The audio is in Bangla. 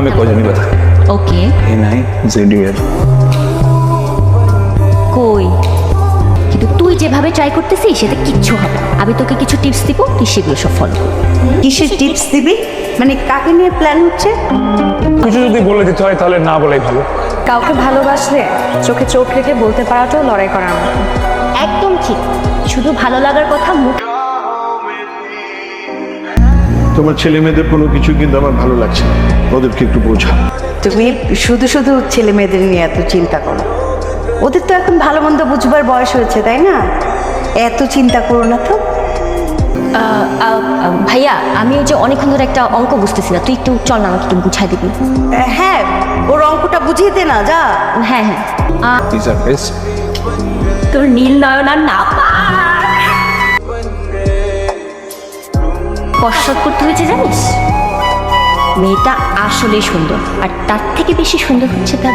हमें कोई नहीं पता। ওকে NIZDL। কই কিন্তু তুই যেভাবে ট্রাই করতেছিস সেটা কিচ্ছু হবে না। আমি তোকে কিছু টিপস দিব, তুই সেগুলো সব ফলো করবি। কিসের টিপস দিবি? মানে কাকে নিয়ে প্ল্যান হচ্ছে? কিছু যদি বলে দিতে হয় তাহলে না বলাই ভালো। কাউকে ভালোবাসলে চোখে চোখ রেখে বলতে পারাটাও লড়াই করার মতো। একদম ঠিক, শুধু ভালো লাগার কথা মুখ। তোমার ছেলে মেয়েদের কোনো কিছু কিন্তু আমার ভালো লাগছে না, ওদেরকে একটু বোঝা। তুমি শুধু শুধু ছেলে মেয়েদের নিয়ে এত চিন্তা করো। ওদের তো এখন ভালো মন্দ বুঝবার বয়স হয়েছে, তাই না? এত চিন্তা করো না তো। ভাইয়া আমি ওই যে অনেকক্ষণ ধরে একটা অঙ্ক বুঝতেছি না, তুই একটু চল না আমাকে একটু বুঝাই দিবি। হ্যাঁ, ওর অঙ্কটা বুঝিয়ে দে না, যা। হ্যাঁ হ্যাঁ These are best। তোর নীল নয়ন আর না কসরত করতে হয়েছে জানিস। মেয়েটা আসলেই সুন্দর, আর তার থেকে বেশি সুন্দর হচ্ছে তার